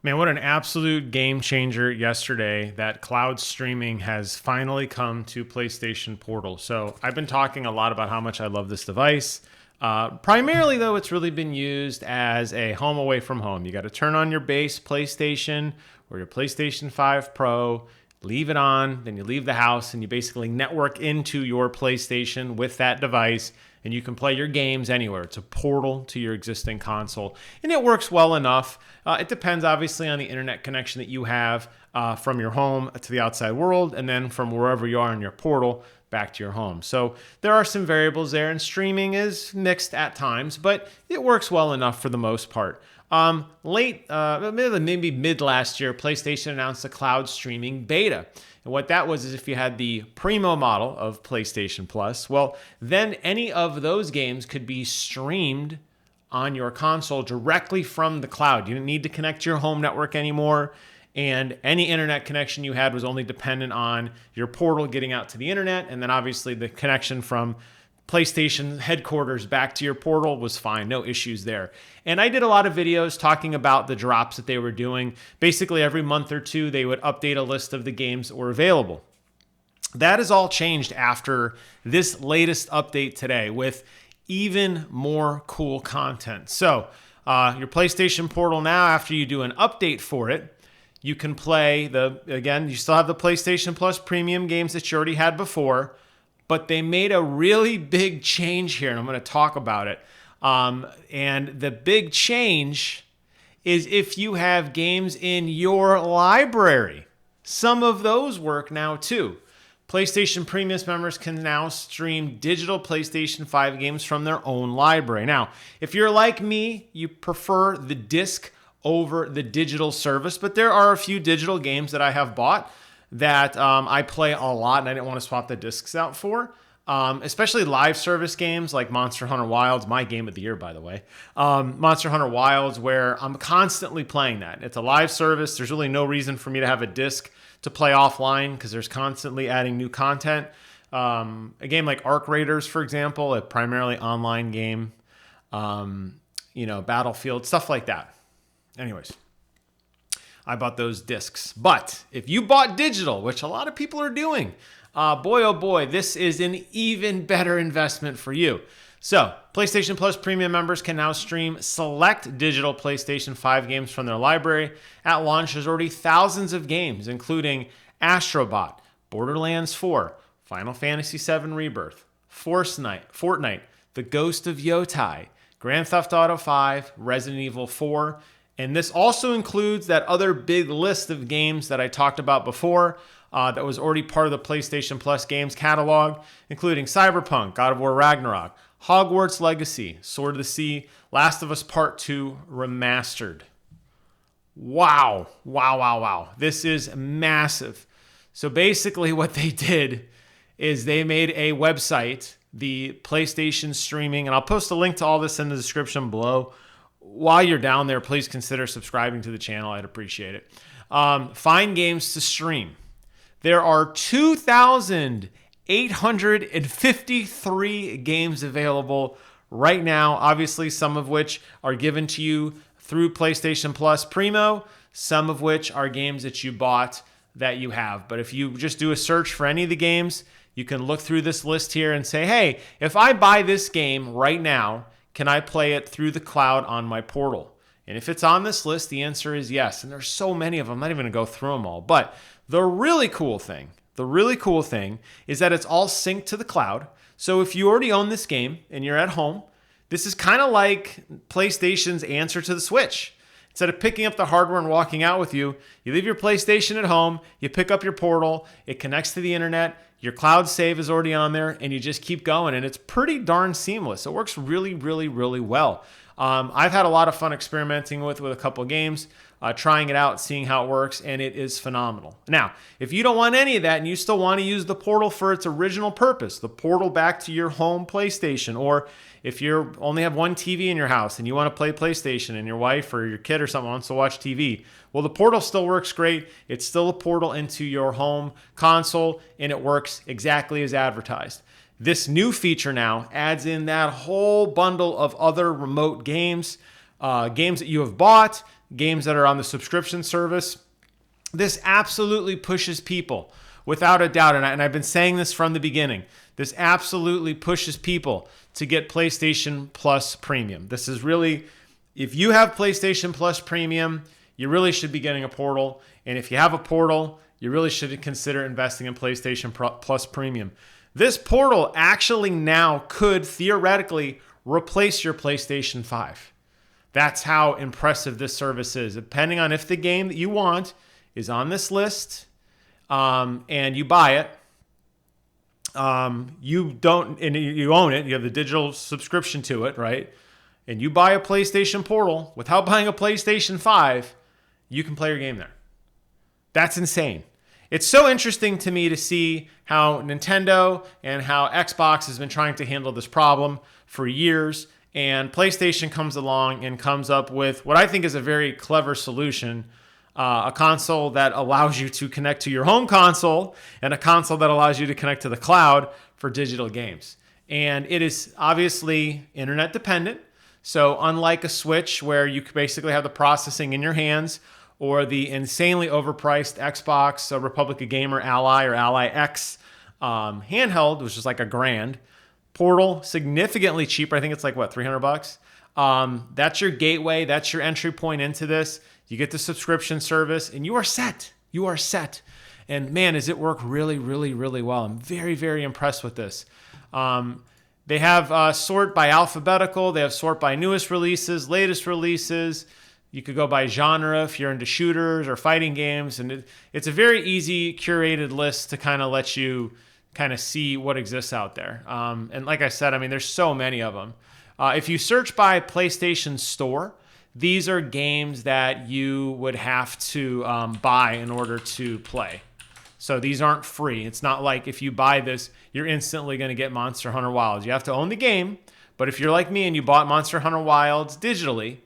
Man, what an absolute game changer yesterday that cloud streaming has finally come to PlayStation Portal. So I've been talking a lot about how much I love this device. Primarily, though, it's really been used as a home away from home. You got to turn on your base PlayStation or your PlayStation 5 Pro, leave it on, then you leave the house and you basically network into your PlayStation with that device, and you can play your games anywhere. It's a portal to your existing console, and it works well enough. It depends, obviously, on the internet connection that you have from your home to the outside world, and then from wherever you are in your portal back to your home. So there are some variables there, and streaming is mixed at times, but it works well enough for the most part. Maybe mid last year, PlayStation announced a cloud streaming beta. And what that was is if you had the Primo model of PlayStation Plus, well, then any of those games could be streamed on your console directly from the cloud. You didn't need to connect to your home network anymore. And any internet connection you had was only dependent on your portal getting out to the internet. And then obviously the connection from PlayStation headquarters back to your portal was fine. No issues there. And I did a lot of videos talking about the drops that they were doing. Basically, every month or two, they would update a list of the games that were available. That has all changed after this latest update today with even more cool content. So your PlayStation Portal now, after you do an update for it, you can play you still have the PlayStation Plus premium games that you already had before, but they made a really big change here, and I'm going to talk about it. And the big change is if you have games in your library. Some of those work now too. PlayStation Premium members can now stream digital PlayStation 5 games from their own library. Now, if you're like me, you prefer the disc over the digital service, but there are a few digital games that I have bought that I play a lot and I didn't want to swap the discs out for. Especially live service games like Monster Hunter Wilds, my game of the year, by the way. Monster Hunter Wilds, where I'm constantly playing that. It's a live service. There's really no reason for me to have a disc to play offline because there's constantly adding new content. A game like Arc Raiders, for example, a primarily online game, Battlefield, stuff like that. Anyways, I bought those discs. But if you bought digital, which a lot of people are doing, boy, oh boy, this is an even better investment for you. So, PlayStation Plus Premium members can now stream select digital PlayStation 5 games from their library. At launch, there's already thousands of games, including Astrobot, Borderlands 4, Final Fantasy VII Rebirth, Fortnite, The Ghost of Yotai, Grand Theft Auto 5, Resident Evil 4, and this also includes that other big list of games that I talked about before that was already part of the PlayStation Plus games catalog, including Cyberpunk, God of War Ragnarok, Hogwarts Legacy, Sword of the Sea, Last of Us Part 2 Remastered. Wow. This is massive. So basically what they did is they made a website, the PlayStation streaming, and I'll post a link to all this in the description below. While you're down there, please consider subscribing to the channel. I'd appreciate it. Find games to stream. There are 2,853 games available right now, obviously some of which are given to you through PlayStation Plus Primo, some of which are games that you bought that you have. But if you just do a search for any of the games, you can look through this list here and say, hey, if I buy this game right now, can I play it through the cloud on my portal? And if it's on this list, the answer is yes. And there's so many of them, I'm not even going to go through them all. But the really cool thing is that it's all synced to the cloud. So if you already own this game and you're at home, this is kind of like PlayStation's answer to the Switch. Instead of picking up the hardware and walking out with you, you leave your PlayStation at home, you pick up your portal, it connects to the internet, your cloud save is already on there, and you just keep going. And it's pretty darn seamless. It works really, really, really well. I've had a lot of fun experimenting with a couple of games, trying it out, seeing how it works, and it is phenomenal. Now, if you don't want any of that and you still want to use the portal for its original purpose, the portal back to your home PlayStation, or if you only have one TV in your house and you want to play PlayStation and your wife or your kid or someone wants to watch TV, well, the portal still works great. It's still a portal into your home console, and it works exactly as advertised. This new feature now adds in that whole bundle of other remote games, games that you have bought, games that are on the subscription service, this absolutely pushes people, without a doubt. And I've been saying this from the beginning. This absolutely pushes people to get PlayStation Plus Premium. This is really, if you have PlayStation Plus Premium, you really should be getting a Portal. And if you have a Portal, you really should consider investing in PlayStation Plus Premium. This Portal actually now could theoretically replace your PlayStation 5. That's how impressive this service is. Depending on if the game that you want is on this list, and you buy it, you don't, and you own it, you have the digital subscription to it, right? And you buy a PlayStation Portal without buying a PlayStation 5, you can play your game there. That's insane. It's so interesting to me to see how Nintendo and how Xbox has been trying to handle this problem for years, and PlayStation comes along and comes up with what I think is a very clever solution. A console that allows you to connect to your home console and a console that allows you to connect to the cloud for digital games. And it is obviously internet dependent. So unlike a Switch where you basically have the processing in your hands, or the insanely overpriced Xbox Republic of Gamer Ally or Ally X handheld, which is like $1,000. Portal, significantly cheaper. I think it's like, what, $300? That's your gateway. That's your entry point into this. You get the subscription service, and you are set. You are set. And man, does it work really, really, really well. I'm very, very impressed with this. They have sort by alphabetical. They have sort by newest releases, latest releases. You could go by genre if you're into shooters or fighting games. And it's a very easy curated list to kind of let you kind of see what exists out there. And like I said, I mean, there's so many of them. If you search by PlayStation Store, these are games that you would have to buy in order to play. So these aren't free. It's not like if you buy this, you're instantly going to get Monster Hunter Wilds. You have to own the game. But if you're like me and you bought Monster Hunter Wilds digitally,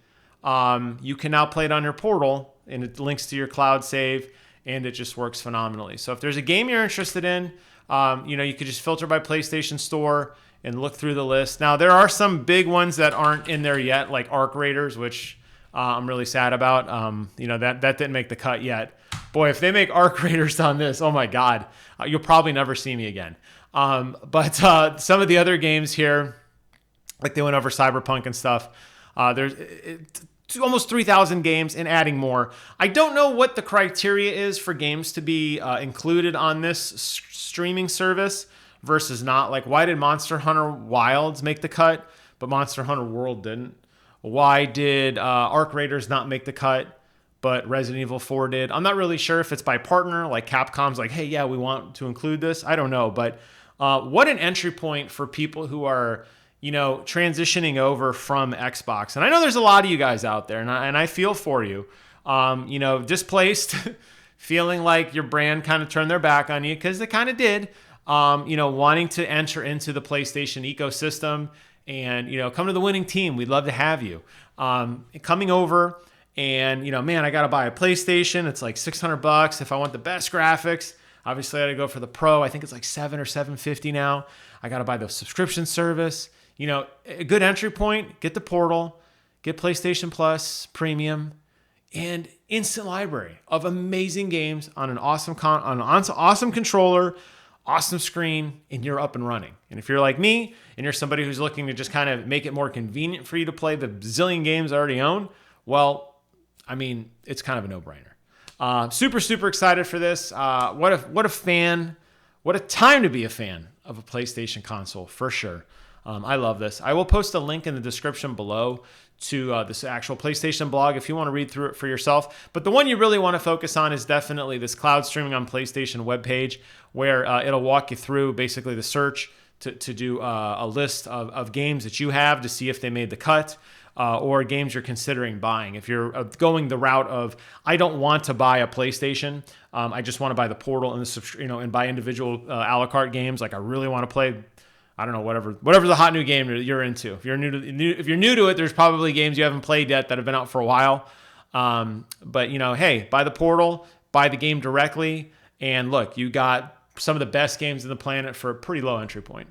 you can now play it on your Portal, and it links to your cloud save, and it just works phenomenally. So if there's a game you're interested in, you could just filter by PlayStation Store and look through the list. Now, there are some big ones that aren't in there yet, like Arc Raiders, which I'm really sad about. That didn't make the cut yet. Boy, if they make Arc Raiders on this, oh my God, you'll probably never see me again. But some of the other games here, like they went over Cyberpunk and stuff, there's almost 3,000 games and adding more. I don't know what the criteria is for games to be included on this streaming service versus not. Like, why did Monster Hunter Wilds make the cut, but Monster Hunter World didn't? Why did Arc Raiders not make the cut, but Resident Evil 4 did? I'm not really sure if it's by partner, like Capcom's like, hey, yeah, we want to include this. I don't know, but what an entry point for people who are, transitioning over from Xbox. And I know there's a lot of you guys out there, and I feel for you, displaced, feeling like your brand kind of turned their back on you, because they kind of did, wanting to enter into the PlayStation ecosystem and, come to the winning team. We'd love to have you. Coming over and, man, I got to buy a PlayStation. It's like $600 if I want the best graphics. Obviously, I got to go for the Pro. I think it's like $700 or $750 now. I got to buy the subscription service. A good entry point, get the Portal, get PlayStation Plus Premium, and instant library of amazing games on an awesome awesome controller, awesome screen, and you're up and running. And if you're like me and you're somebody who's looking to just kind of make it more convenient for you to play the zillion games I already own, well, I mean, it's kind of a no-brainer. Super, super excited for this. What a time to be a fan of a PlayStation console, for sure. I love this. I will post a link in the description below to this actual PlayStation blog if you want to read through it for yourself. But the one you really want to focus on is definitely this cloud streaming on PlayStation webpage, where it'll walk you through basically the search to do a list of games that you have to see if they made the cut, or games you're considering buying. If you're going the route of, I don't want to buy a PlayStation, I just want to buy the Portal and and buy individual a la carte games. Like, I really want to play, I don't know, whatever the hot new game you're into. If you're new to it, there's probably games you haven't played yet that have been out for a while. But hey, buy the Portal, buy the game directly, and look, you got some of the best games on the planet for a pretty low entry point.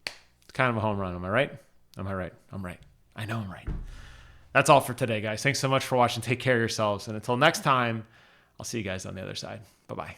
It's kind of a home run, am I right? Am I right? I'm right. I know I'm right. That's all for today, guys. Thanks so much for watching. Take care of yourselves. And until next time, I'll see you guys on the other side. Bye-bye.